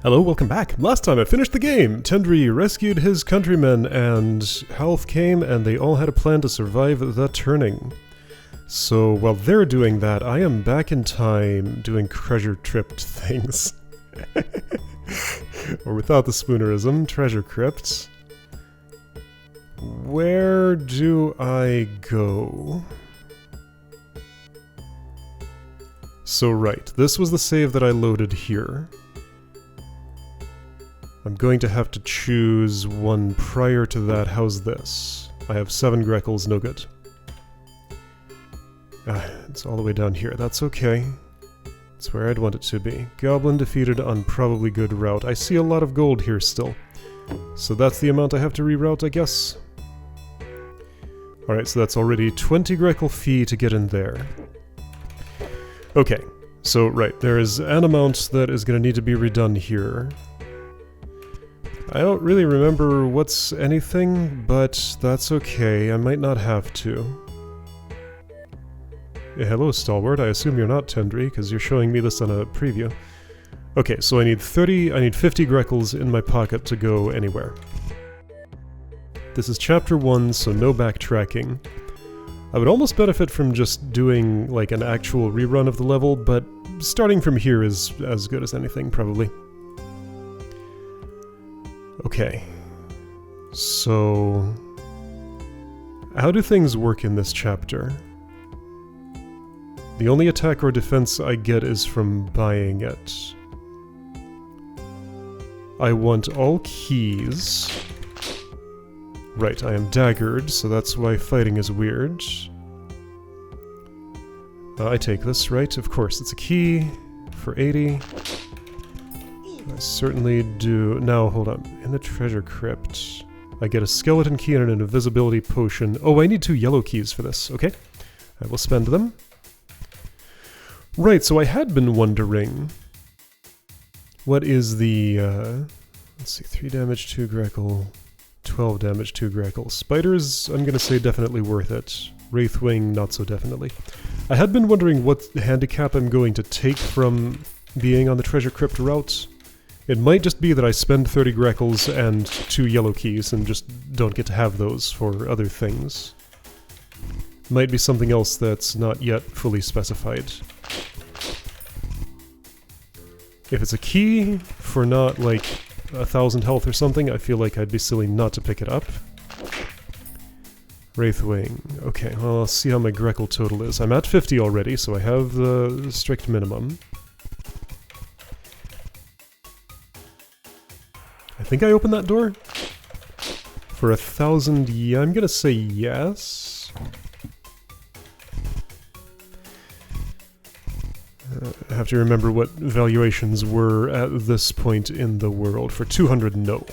Hello, welcome back. Last time I finished the game, Tendry rescued his countrymen and health came and they all had a plan to survive the turning. So while they're doing that, I am back in time doing treasure-tripped things. Or without the spoonerism, treasure crypts. Where do I go? So right, this was the save that I loaded here. I'm going to have to choose one prior to that. How's this? I have 7 Greckles, no good. It's all the way down here. That's okay. It's where I'd want it to be. Goblin defeated on probably good route. I see a lot of gold here still. So that's the amount I have to reroute, I guess. Alright, so that's already 20 Greckle fee to get in there. Okay, so right, there is an amount that is going to need to be redone here. I don't really remember what's anything, but that's okay. I might not have to. Hello, Stalwart. I assume you're not Tendry, because you're showing me this on a preview. Okay, so I need 50 Greckles in my pocket to go anywhere. This is Chapter 1, so no backtracking. I would almost benefit from just doing, like, an actual rerun of the level, but starting from here is as good as anything, probably. Okay, so how do things work in this chapter? The only attack or defense I get is from buying it. I want all keys. Right, I am daggered, so that's why fighting is weird. I take this, right? Of course, it's a key for 80. I certainly do. Now, hold on. In the treasure crypt, I get a skeleton key and an invisibility potion. Oh, I need 2 yellow keys for this. Okay. I will spend them. Right, so I had been wondering, what is the, let's see, 3 damage, 2 Greckle, 12 damage, 2 Greckle. Spiders, I'm gonna say definitely worth it. Wraithwing, not so definitely. I had been wondering what handicap I'm going to take from being on the treasure crypt route. It might just be that I spend 30 Greckles and 2 yellow keys and just don't get to have those for other things. Might be something else that's not yet fully specified. If it's a key for not, like, 1,000 health or something, I feel like I'd be silly not to pick it up. Wraithwing. Okay, well, I'll see how my Greckle total is. I'm at 50 already, so I have the strict minimum. I think I opened that door? For 1,000, yeah, I'm gonna say yes. I have to remember what valuations were at this point in the world. For 200, no.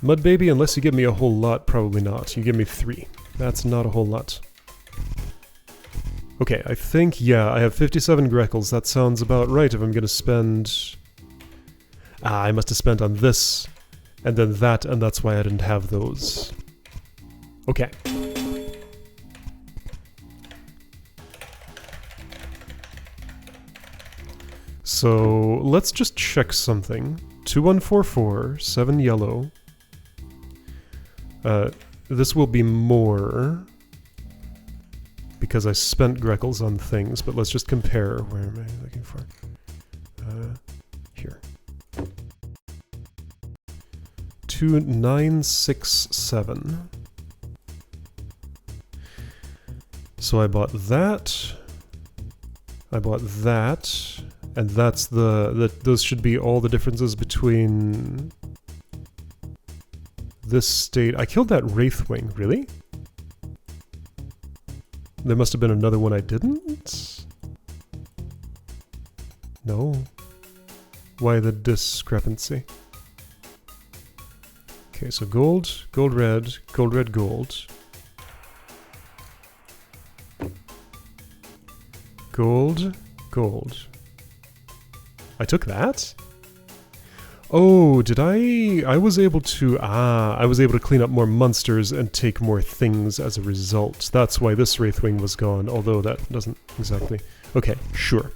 Mud Baby, unless you give me a whole lot, probably not. You give me 3. That's not a whole lot. Okay, I think, yeah, I have 57 Greckles. That sounds about right if I'm gonna spend... I must have spent on this, and then that, and that's why I didn't have those. Okay. So, let's just check something. 2144, 7 yellow. This will be more, because I spent Greckles on things, but let's just compare. Where am I looking for? Here. 2967. So I bought that. I bought that. And that's those should be all the differences between this state. I killed that Wraithwing, really? There must have been another one I didn't? No. Why the discrepancy? Okay, so gold, gold, red, gold, red, gold. Gold, gold. I took that? Oh, did I was able to, I was able to clean up more monsters and take more things as a result. That's why this Wraithwing was gone, although that doesn't exactly... Okay, sure.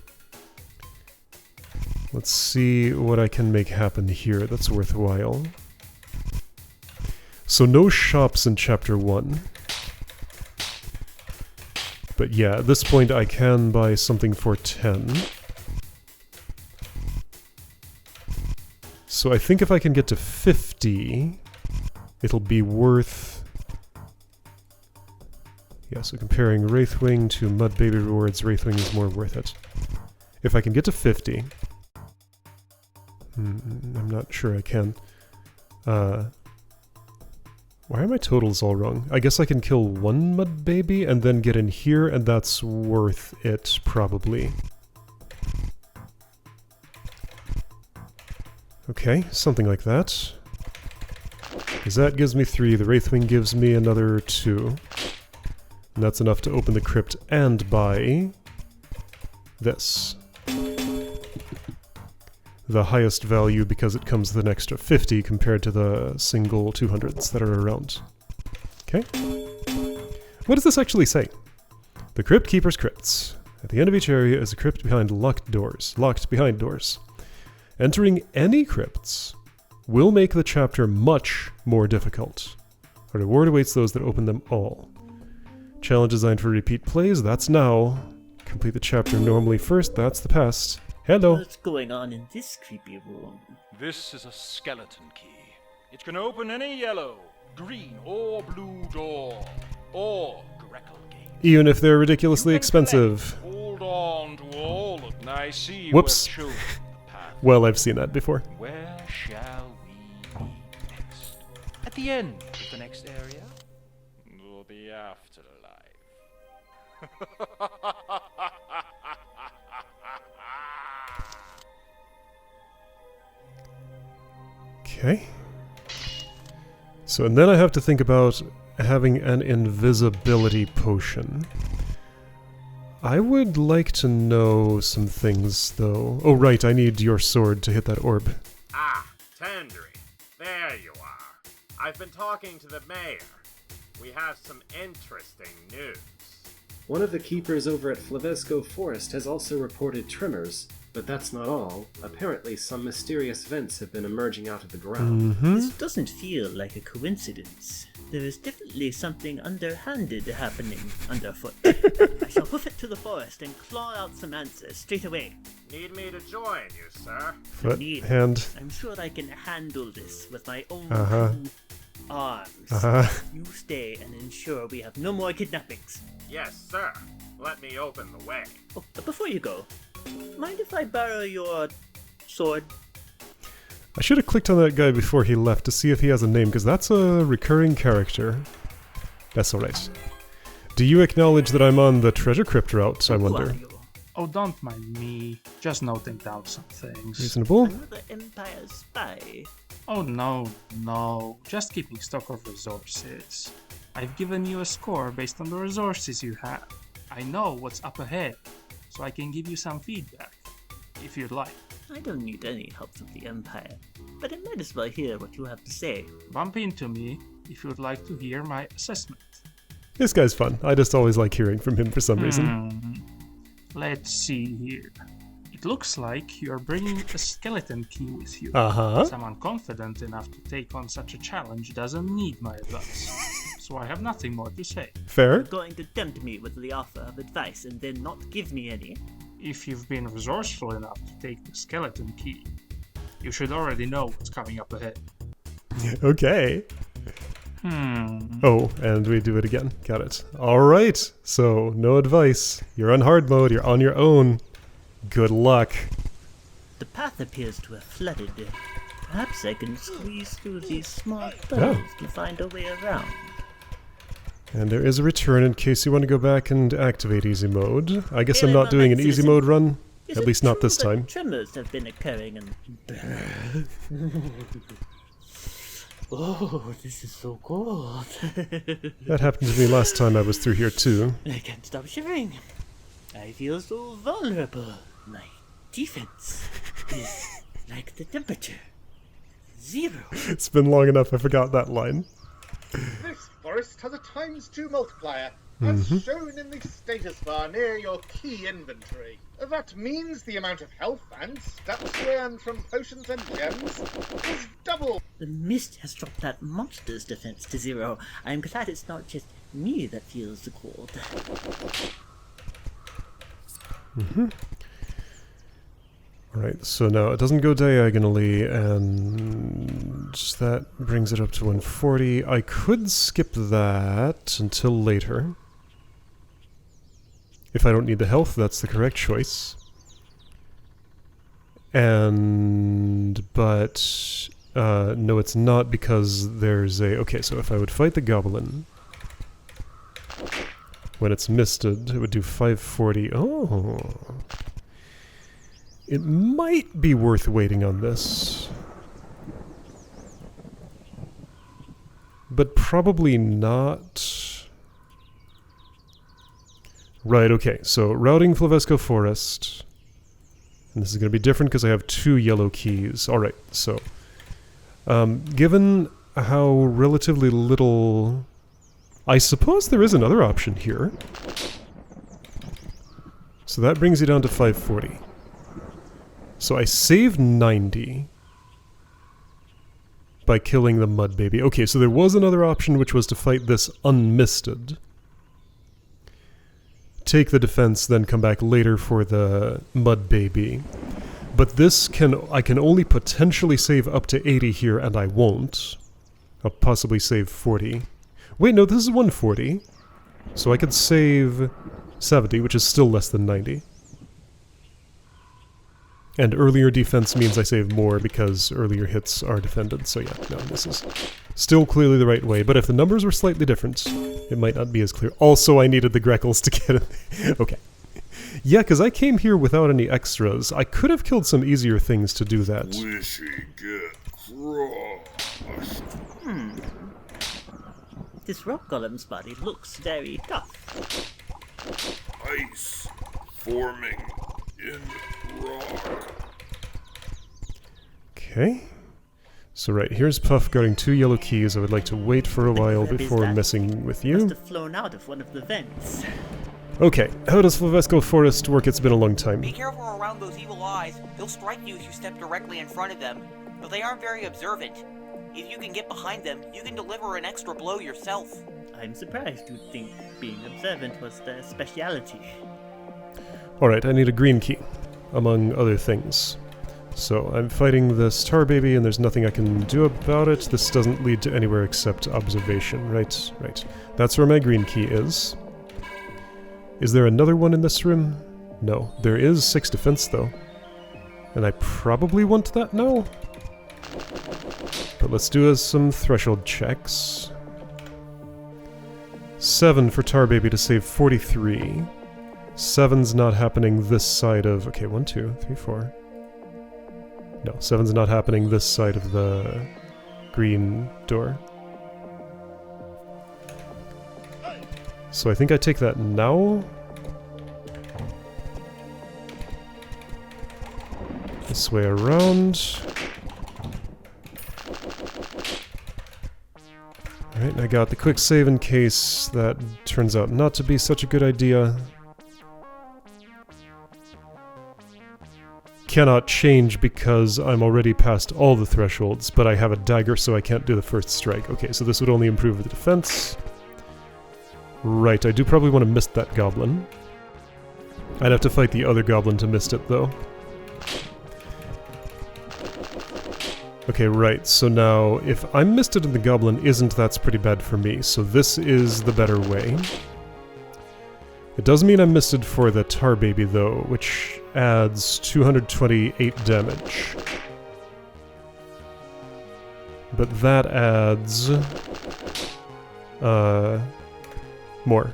Let's see what I can make happen here that's worthwhile. So no shops in Chapter 1. But yeah, at this point I can buy something for 10. So I think if I can get to 50, it'll be worth... Yeah, so comparing Wraithwing to Mud Baby rewards, Wraithwing is more worth it. If I can get to 50... I'm not sure I can. Why are my totals all wrong? I guess I can kill one Mud Baby and then get in here, and that's worth it, probably. Okay, something like that. Because that gives me 3, the Wraithwing gives me another 2. And that's enough to open the crypt and buy... this. The highest value because it comes with an extra 50 compared to the single 200s that are around. Okay. What does this actually say? The Crypt Keeper's Crypts. At the end of each area is a crypt behind locked behind doors. Entering any crypts will make the chapter much more difficult. A reward awaits those that open them all. Challenge designed for repeat plays, that's now. Complete the chapter normally first, that's the past. Hello. What's going on in this creepy room? This is a skeleton key. It can open any yellow, green, or blue door, or Greco gate. Even if they're ridiculously expensive. Hold on to all of them. I see. Whoops. Well, I've seen that before. Where shall we meet next? At the end of the next area? Or the afterlife? Okay. So, and then I have to think about having an invisibility potion. I would like to know some things, though. Oh, right, I need your sword to hit that orb. Ah, Tandri. There you are. I've been talking to the mayor. We have some interesting news. One of the keepers over at Flavesco Forest has also reported tremors, but that's not all. Apparently some mysterious vents have been emerging out of the ground. This doesn't feel like a coincidence. There is definitely something underhanded happening underfoot. I shall hoof it to the forest and claw out some answers straight away. Need me to join you, sir? Foot, Need. hand. I'm sure I can handle this with my own two arms. You stay and ensure we have no more kidnappings. Yes, sir. Let me open the way. Oh, but before you go, mind if I borrow your sword? I should have clicked on that guy before he left to see if he has a name, because that's a recurring character. That's alright. Do you acknowledge that I'm on the treasure crypt route, I wonder? Oh, don't mind me. Just noting down some things. Reasonable? Another Empire spy. Oh no. Just keeping stock of resources. I've given you a score based on the resources you have. I know what's up ahead, so I can give you some feedback, if you'd like. I don't need any help from the Empire, but I might as well hear what you have to say. Bump into me if you'd like to hear my assessment. This guy's fun. I just always like hearing from him for some reason. Let's see here. It looks like you're bringing a skeleton key with you. Someone confident enough to take on such a challenge doesn't need my advice, so I have nothing more to say. Fair. You're going to tempt me with the offer of advice and then not give me any? If you've been resourceful enough to take the skeleton key, you should already know what's coming up ahead. Okay. Oh, and we do it again. Got it. Alright, so no advice. You're on hard mode, you're on your own. Good luck. The path appears to have flooded. Perhaps I can squeeze through these small tunnels to find a way around. And there is a return in case you want to go back and activate easy mode. I guess I'm not doing an easy mode run. At least not this time. Tremors have been occurring and... Oh, this is so cold. That happened to me last time I was through here too. I can't stop shivering. I feel so vulnerable. My defense is like the temperature. 0. It's been long enough I forgot that line. This forest has a ×2 multiplier, as shown in the status bar near your key inventory. That means the amount of health and stats you earn from potions and gems is double. The mist has dropped that monster's defense to 0. I'm glad it's not just me that feels the cold. Alright, so now it doesn't go diagonally, and that brings it up to 140. I could skip that until later. If I don't need the health, that's the correct choice. But no, it's not, because there's a... Okay, so if I would fight the goblin, when it's misted, it would do 540. Oh... It might be worth waiting on this. But probably not. Right, okay, so routing Flavesco Forest. And this is going to be different because I have 2 yellow keys. Alright, so... given how relatively little... I suppose there is another option here. So that brings you down to 540. So I saved 90 by killing the mud baby. Okay, so there was another option, which was to fight this unmisted. Take the defense, then come back later for the mud baby. But this I can only potentially save up to 80 here, and I won't. I'll possibly save 40. Wait, no, this is 140. So I could save 70, which is still less than 90. And earlier defense means I save more because earlier hits are defended, so yeah, no, this is still clearly the right way. But if the numbers were slightly different, it might not be as clear. Also, I needed the Greckles to get it. Okay. Yeah, because I came here without any extras. I could have killed some easier things to do that. This rock golem's body looks very tough. Ice forming in rock. Okay. So right, here's Puff guarding 2 yellow keys. I would like to wait for a while before messing with you. Must have flown out of one of the vents. Okay, how does Flavesco Forest work? It's been a long time. Be careful around those evil eyes. They'll strike you if you step directly in front of them. But they aren't very observant. If you can get behind them, you can deliver an extra blow yourself. I'm surprised you'd think being observant was their speciality. Alright, I need a green key, among other things. So I'm fighting this tar baby and there's nothing I can do about it. This doesn't lead to anywhere except observation. Right, right. That's where my green key is. Is there another one in this room? No. There is 6 defense though. And I probably want that now. But let's do some threshold checks. 7 for tar baby to save 43. 7's not happening this side of... Okay, 1, 2, 3, 4. No, 7's not happening this side of the green door. So I think I take that now. This way around. Alright, I got the quick save in case that turns out not to be such a good idea. Cannot change because I'm already past all the thresholds, but I have a dagger so I can't do the first strike. Okay, so this would only improve the defense. Right, I do probably want to mist that goblin. I'd have to fight the other goblin to mist it, though. Okay, right, so now, if I'm misted and the goblin isn't, that's pretty bad for me, so this is the better way. It does mean I'm misted for the tar baby, though, which adds 228 damage. But that adds... more.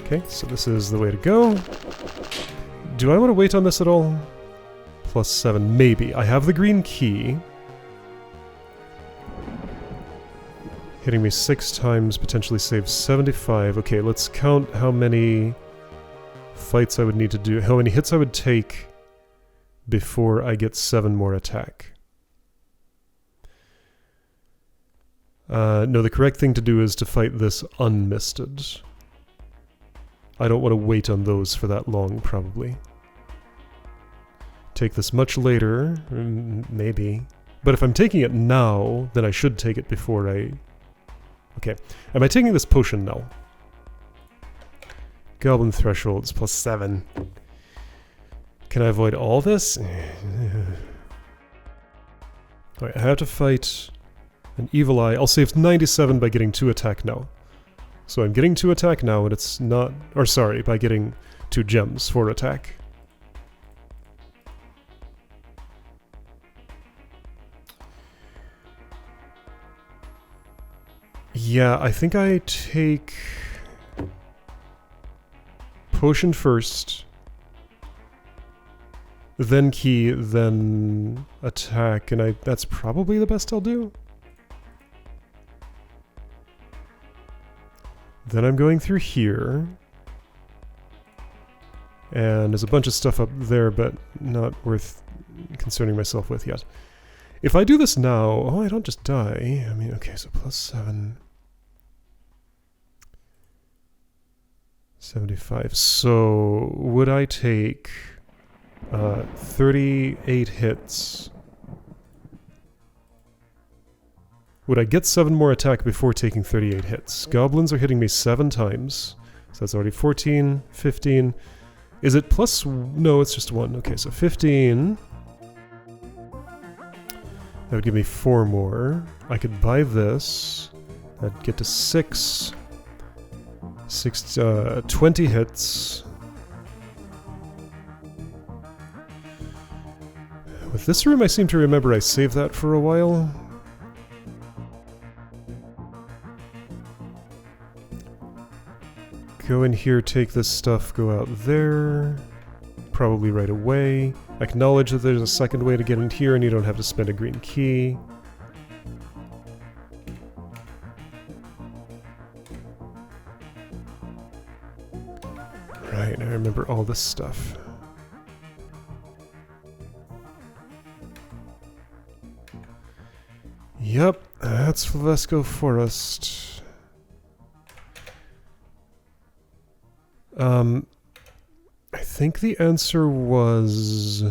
Okay, so this is the way to go. Do I want to wait on this at all? +7, maybe. I have the green key. Hitting me 6 times, potentially saves 75. Okay, let's count how many fights I would need to do, how many hits I would take before I get 7 more attack. No, the correct thing to do is to fight this unmisted. I don't want to wait on those for that long, probably. Take this much later, maybe. But if I'm taking it now, then I should take it before I... Okay, am I taking this potion now? Goblin thresholds plus 7. Can I avoid all this? Alright, I have to fight an evil eye. I'll save 97 by getting 2 attack now. So I'm getting 2 attack now, and it's not... Or sorry, by getting 2 gems for attack. Yeah, I think I take... Potion first. Then key, then attack, and that's probably the best I'll do. Then I'm going through here. And there's a bunch of stuff up there, but not worth concerning myself with yet. If I do this now... Oh, I don't just die. I mean, okay, so plus 7... 75. So, would I take 38 hits? Would I get 7 more attack before taking 38 hits? Goblins are hitting me 7 times. So that's already 14, 15. Is it plus... No, it's just 1. Okay, so 15. That would give me 4 more. I could buy this. That'd get to 6. 20 hits. With this room, I seem to remember I saved that for a while. Go in here, take this stuff, go out there. Probably right away. Acknowledge that there's a second way to get in here and you don't have to spend a green key. Right, I remember all this stuff. Yep, that's Flevesco Forest. I think the answer was...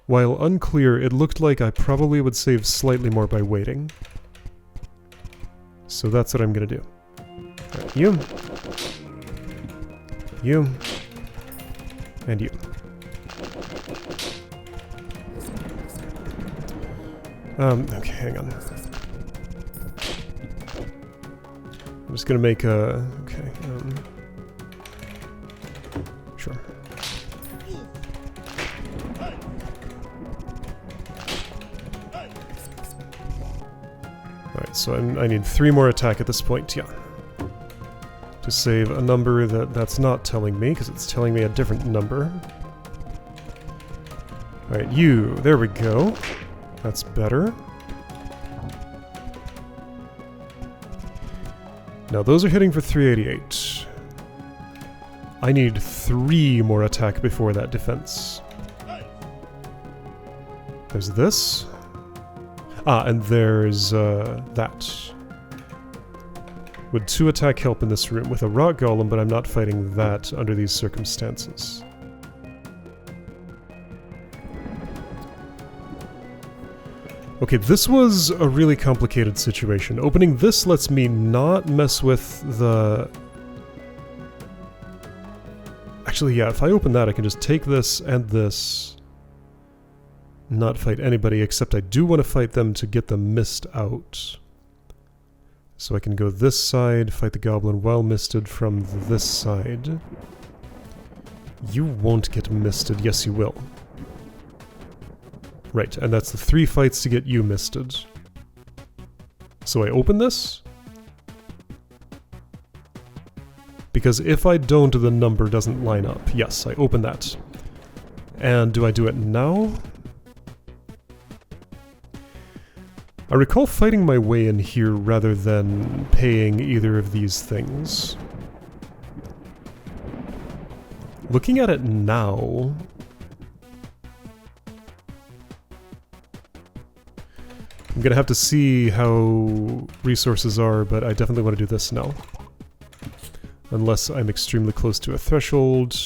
While unclear, it looked like I probably would save slightly more by waiting. So that's what I'm gonna do. Right, you. You. And you. Okay, hang on. I'm just gonna make a... Okay, sure. Alright, so I need 3 more attack at this point, yeah. To save a number that's not telling me, because it's telling me a different number. Alright, you. There we go. That's better. Now those are hitting for 388. I need 3 more attack before that defense. There's this. Ah, and there's that. Would 2 attack help in this room? With a rock golem, but I'm not fighting that under these circumstances. Okay, this was a really complicated situation. Opening this lets me not mess with the... Actually, yeah, if I open that, I can just take this and this. Not fight anybody, except I do want to fight them to get them missed out. So I can go this side, fight the goblin while misted from this side. You won't get misted. Yes, you will. Right, and that's the 3 fights to get you misted. So I open this. Because if I don't, the number doesn't line up. Yes, I open that. And do I do it now? I recall fighting my way in here rather than paying either of these things. Looking at it now... I'm gonna have to see how resources are, but I definitely want to do this now. Unless I'm extremely close to a threshold.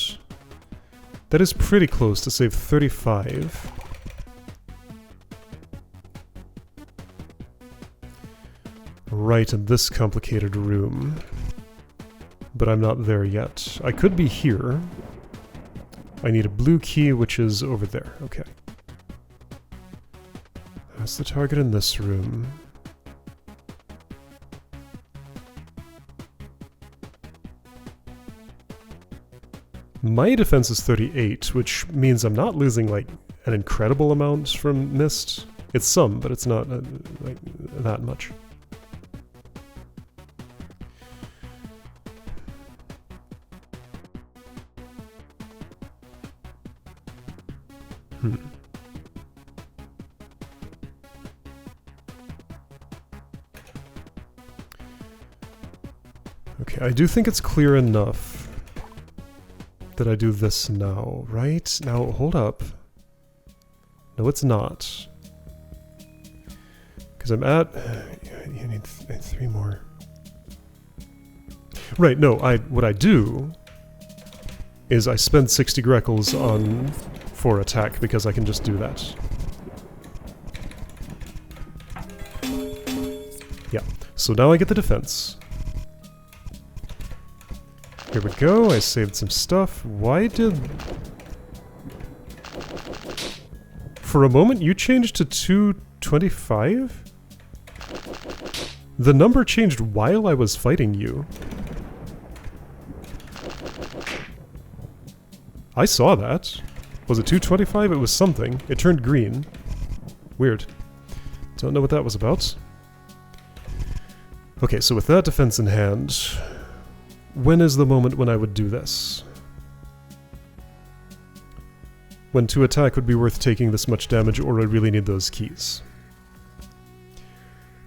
That is pretty close to save 35. Right in this complicated room. But I'm not there yet. I could be here. I need a blue key, which is over there. Okay. That's the target in this room. My defense is 38, which means I'm not losing, like, an incredible amount from mist. It's some, but it's not, like, that much. Okay, I do think it's clear enough that I do this now, right? Now, hold up. No, it's not. Because I'm at... you need 3 more. Right, no, what I do is I spend 60 Greckles on 4 attack, because I can just do that. Yeah, so now I get the defense. Here we go, I saved some stuff. Why did... For a moment you changed to 225? The number changed while I was fighting you. I saw that. Was it 225? It was something. It turned green. Weird. Don't know what that was about. Okay, so with that defense in hand... When is the moment when I would do this? When 2 attack would be worth taking this much damage, or I really need those keys.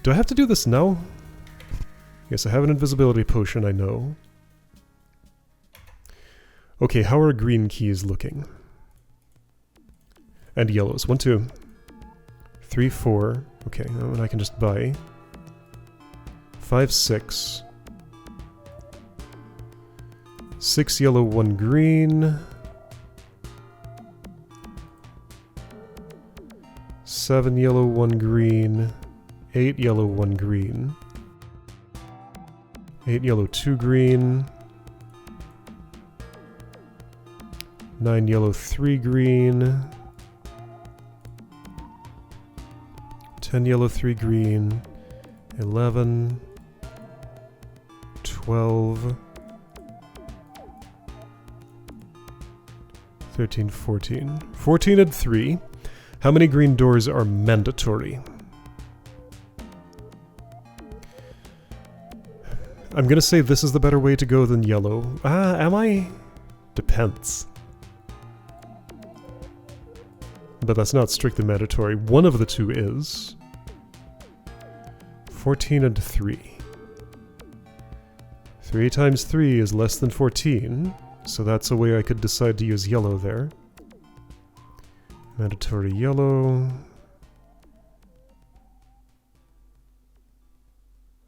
Do I have to do this now? Yes, I have an invisibility potion, I know. Okay, how are green keys looking? And yellows. 1, 2, 3, 4. Okay, and I can just buy. 5, 6. 6 yellow, 1 green. 7 yellow, 1 green. 8 yellow, 1 green. 8 yellow, 2 green. 9 yellow, 3 green. 10 yellow, 3 green. 11. 12. 13, 14. 14 and 3. How many green doors are mandatory? I'm gonna say this is the better way to go than yellow. Am I? Depends. But that's not strictly mandatory. One of the 2 is. 14 and 3. 3 times 3 is less than 14. So that's a way I could decide to use yellow there. Mandatory yellow.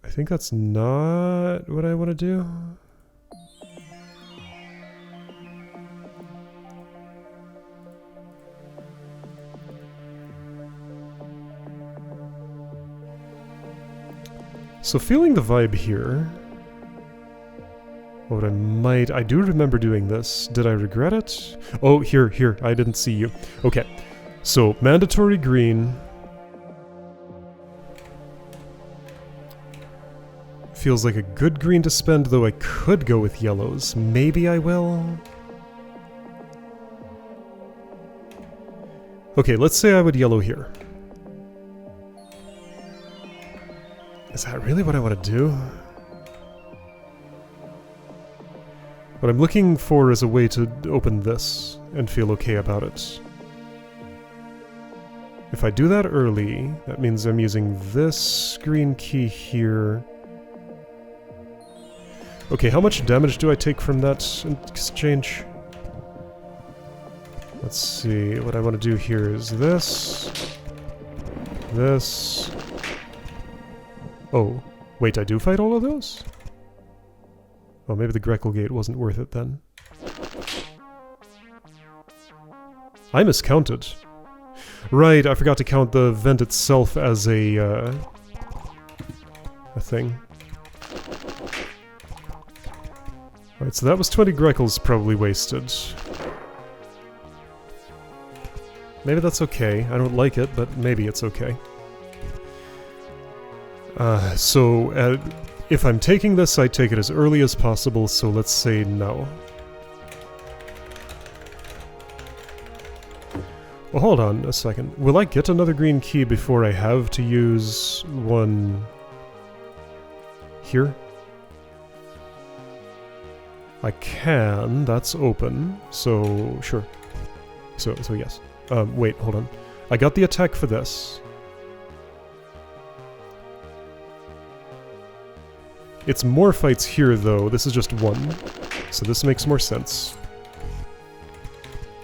I think that's not what I want to do. So feeling the vibe here... What I do remember doing this. Did I regret it? Oh, here, I didn't see you. Okay, so mandatory green. Feels like a good green to spend, though I could go with yellows. Maybe I will. Okay, let's say I would yellow here. Is that really what I want to do? What I'm looking for is a way to open this and feel okay about it. If I do that early, that means I'm using this green key here. Okay, how much damage do I take from that exchange? Let's see, what I want to do here is this, Oh, wait, I do fight all of those? Oh, maybe the Grekel Gate wasn't worth it then. I miscounted. Right, I forgot to count the vent itself as a thing. Right, so that was 20 Grekels probably wasted. Maybe that's okay. I don't like it, but maybe it's okay. If I'm taking this, I take it as early as possible, so let's say no. Well, hold on a second. Will I get another green key before I have to use one here? I can. That's open. So, sure. So yes. Wait, hold on. I got the attack for this. It's more fights here, though. This is just one. So this makes more sense.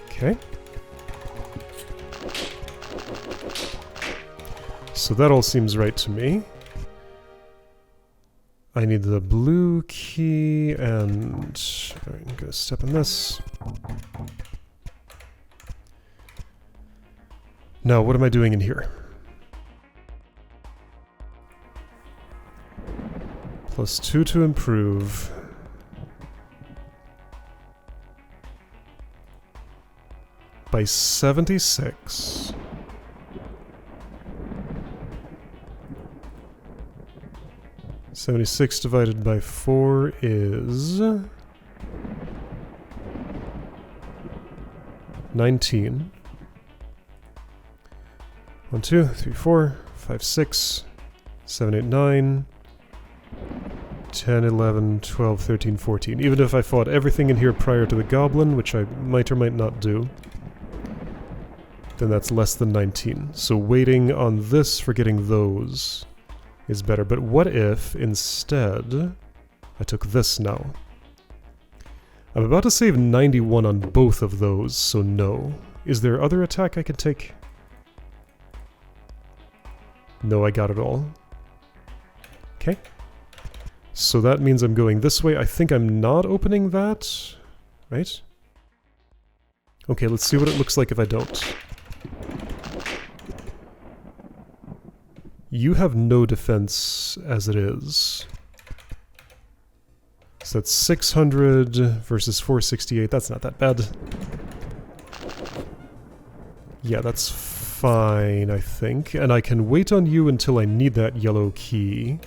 Okay. So that all seems right to me. I need the blue key, and I'm gonna step on this. Now, what am I doing in here? +2 to improve. By 76. $76 divided by 4 is 19. 1, 2, 3, 4, 5, 6, 7, 8, 9, 10, 11, 12, 13, 14. Even if I fought everything in here prior to the goblin, which I might or might not do, then that's less than 19. So waiting on this for getting those is better. But what if, instead, I took this now? I'm about to save 91 on both of those, so no. Is there other attack I can take? No, I got it all. Okay. So that means I'm going this way. I think I'm not opening that, right? Okay, let's see what it looks like if I don't. You have no defense as it is. So that's 600 versus 468. That's not that bad. Yeah, that's fine, I think. And I can wait on you until I need that yellow key.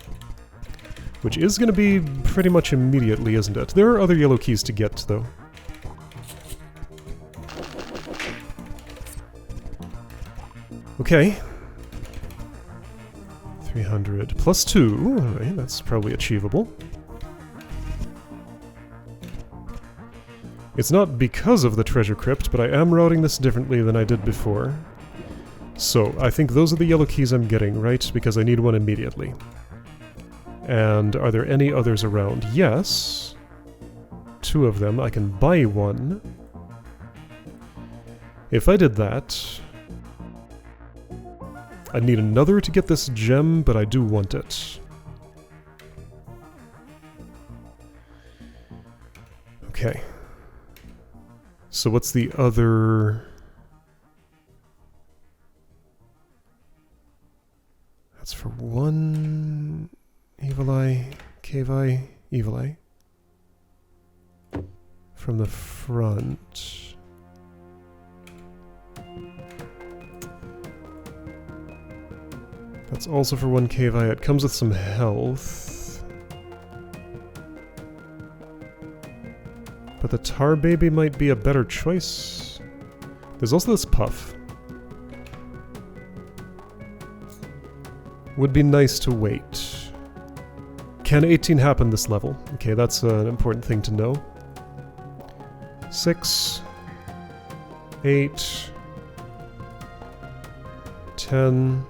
Which is going to be pretty much immediately, isn't it? There are other yellow keys to get, though. Okay. 300 +2. Alright, that's probably achievable. It's not because of the treasure crypt, but I am routing this differently than I did before. So, I think those are the yellow keys I'm getting, right? Because I need one immediately. And are there any others around? Yes. 2 of them. I can buy one. If I did that, I'd need another to get this gem, but I do want it. Okay. So what's the other... That's for 1... Evil Eye, Cave Eye, Evil Eye. From the front. That's also for 1 Cave Eye. It comes with some health. But the Tar Baby might be a better choice. There's also this Puff. Would be nice to wait. Can 18 happen this level? Okay, that's an important thing to know. 6, 8, 10,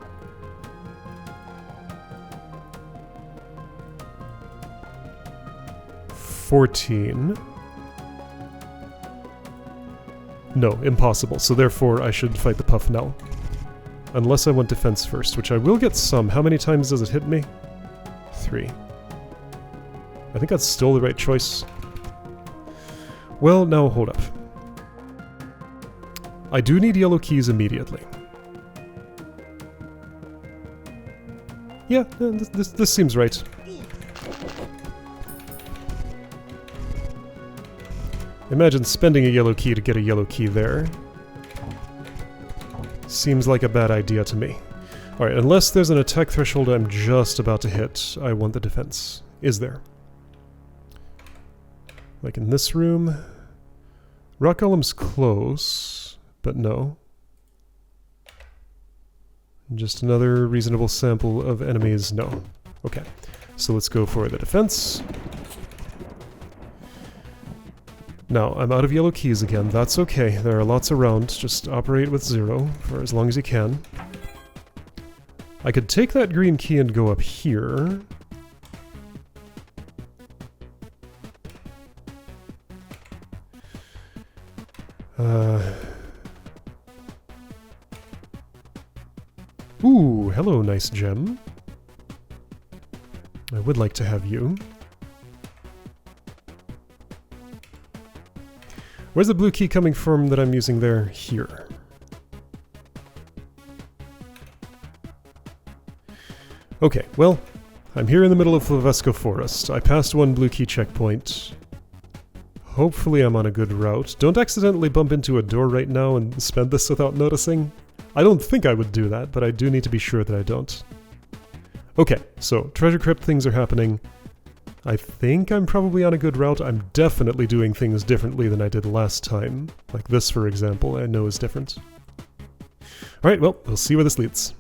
14. No, impossible. So therefore I should fight the Puff now. Unless I want defense first, which I will get some. How many times does it hit me? 3. I think that's still the right choice. Well, now hold up. I do need yellow keys immediately. Yeah, this seems right. Imagine spending a yellow key to get a yellow key there. Seems like a bad idea to me. Alright, unless there's an attack threshold I'm just about to hit, I want the defense. Is there? Like in this room? Rock Golem's close, but no. Just another reasonable sample of enemies? No. Okay, so let's go for the defense. Now, I'm out of yellow keys again. That's okay. There are lots around. Just operate with 0 for as long as you can. I could take that green key and go up here. Ooh, hello, nice gem. I would like to have you. Where's the blue key coming from that I'm using there? Here. Okay, well, I'm here in the middle of Flavesco Forest. I passed one blue key checkpoint. Hopefully I'm on a good route. Don't accidentally bump into a door right now and spend this without noticing. I don't think I would do that, but I do need to be sure that I don't. Okay, so treasure crypt things are happening. I think I'm probably on a good route. I'm definitely doing things differently than I did last time. Like this, for example, I know is different. Alright, well, we'll see where this leads.